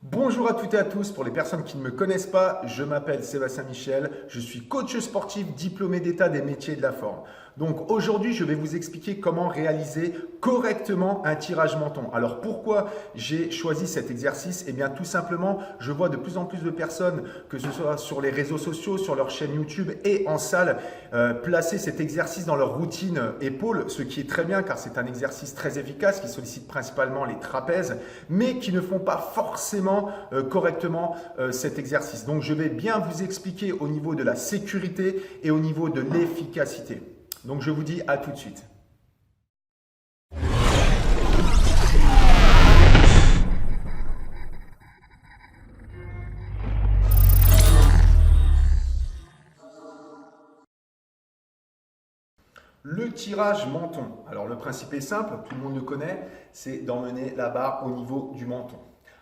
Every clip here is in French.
Bonjour à toutes et à tous, pour les personnes qui ne me connaissent pas, je m'appelle Sébastien Michel, je suis coach sportif diplômé d'état des métiers de la forme. Donc aujourd'hui, je vais vous expliquer comment réaliser correctement un tirage menton. Alors pourquoi j'ai choisi cet exercice? Eh bien tout simplement, je vois de plus en plus de personnes, que ce soit sur les réseaux sociaux, sur leur chaîne YouTube et en salle, placer cet exercice dans leur routine épaules, ce qui est très bien car c'est un exercice très efficace qui sollicite principalement les trapèzes, mais qui ne font pas forcément correctement cet exercice. Donc je vais bien vous expliquer au niveau de la sécurité et au niveau de l'efficacité. Donc je vous dis à tout de suite. Le tirage menton. Alors le principe est simple, tout le monde le connaît, c'est d'emmener la barre au niveau du menton.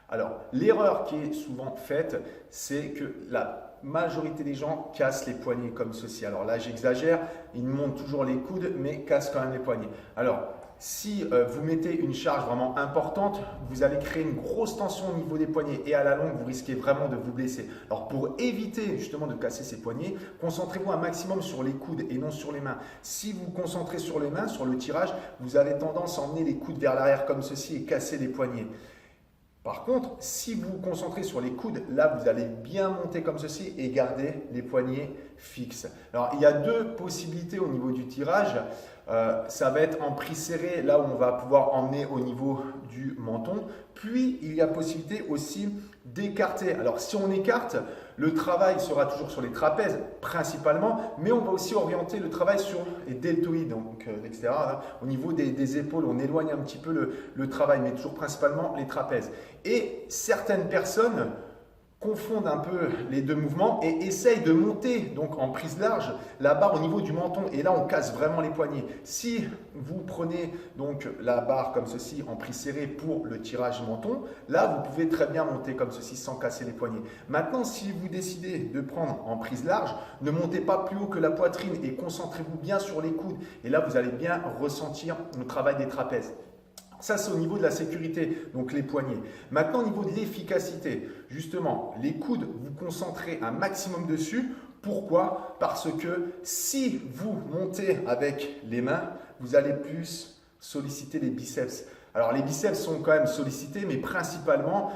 Alors l'erreur qui est souvent faite, c'est que la majorité des gens cassent les poignets comme ceci. Alors là j'exagère, ils montent toujours les coudes mais cassent quand même les poignets. Alors si vous mettez une charge vraiment importante, vous allez créer une grosse tension au niveau des poignets et à la longue, vous risquez vraiment de vous blesser. Alors pour éviter justement de casser ces poignets, concentrez-vous un maximum sur les coudes et non sur les mains. Si vous vous concentrez sur les mains, sur le tirage, vous avez tendance à emmener les coudes vers l'arrière comme ceci et casser les poignets. Par contre, si vous vous concentrez sur les coudes, là, vous allez bien monter comme ceci et garder les poignets fixes. Alors, il y a deux possibilités au niveau du tirage. Ça va être en prise serrée, là où on va pouvoir emmener au niveau du menton. Puis, il y a possibilité aussi d'écarter. Alors, si on écarte, le travail sera toujours sur les trapèzes principalement, mais on va aussi orienter le travail sur les deltoïdes, donc etc. Hein. Au niveau des épaules, on éloigne un petit peu le travail, mais toujours principalement les trapèzes. Et certaines personnes confondent un peu les deux mouvements et essayent de monter donc en prise large la barre au niveau du menton et là on casse vraiment les poignets. Si vous prenez donc la barre comme ceci en prise serrée pour le tirage menton, là vous pouvez très bien monter comme ceci sans casser les poignets. Maintenant si vous décidez de prendre en prise large, ne montez pas plus haut que la poitrine et concentrez-vous bien sur les coudes et là vous allez bien ressentir le travail des trapèzes. Ça, c'est au niveau de la sécurité, donc les poignets. Maintenant, au niveau de l'efficacité, justement, les coudes, vous concentrez un maximum dessus. Pourquoi? Parce que si vous montez avec les mains, vous allez plus solliciter les biceps. Alors les biceps sont quand même sollicités, mais principalement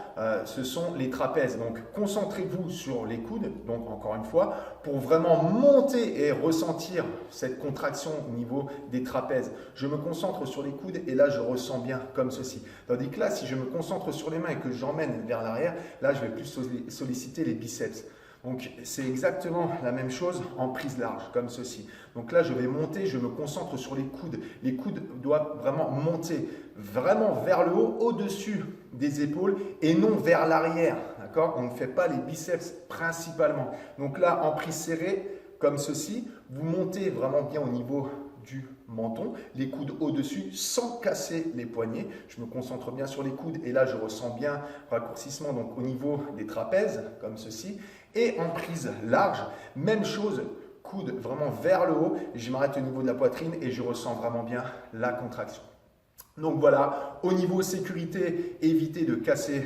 ce sont les trapèzes. Donc concentrez-vous sur les coudes, donc encore une fois, pour vraiment monter et ressentir cette contraction au niveau des trapèzes. Je me concentre sur les coudes et là je ressens bien comme ceci. Tandis que là, si je me concentre sur les mains et que j'emmène vers l'arrière, là je vais plus solliciter les biceps. Donc c'est exactement la même chose en prise large, comme ceci. Donc là je vais monter, je me concentre sur les coudes. Les coudes doivent vraiment monter, vraiment vers le haut, au-dessus des épaules et non vers l'arrière. D'accord? On ne fait pas les biceps principalement. Donc là en prise serrée, comme ceci, vous montez vraiment bien au niveau du menton, les coudes au-dessus sans casser les poignets. Je me concentre bien sur les coudes et là je ressens bien raccourcissement donc au niveau des trapèzes comme ceci. Et en prise large, même chose, coude vraiment vers le haut, je m'arrête au niveau de la poitrine et je ressens vraiment bien la contraction. Donc voilà, au niveau sécurité, évitez de casser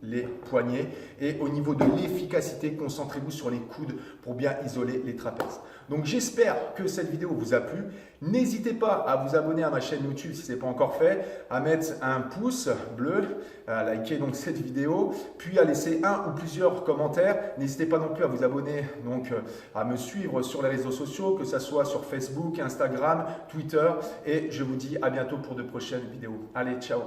les poignets et au niveau de l'efficacité, concentrez-vous sur les coudes pour bien isoler les trapèzes. Donc j'espère que cette vidéo vous a plu. N'hésitez pas à vous abonner à ma chaîne YouTube si ce n'est pas encore fait, à mettre un pouce bleu, à liker donc cette vidéo, puis à laisser un ou plusieurs commentaires. N'hésitez pas non plus à vous abonner, donc à me suivre sur les réseaux sociaux, que ce soit sur Facebook, Instagram, Twitter. Et je vous dis à bientôt pour de prochaines vidéos. Allez, ciao!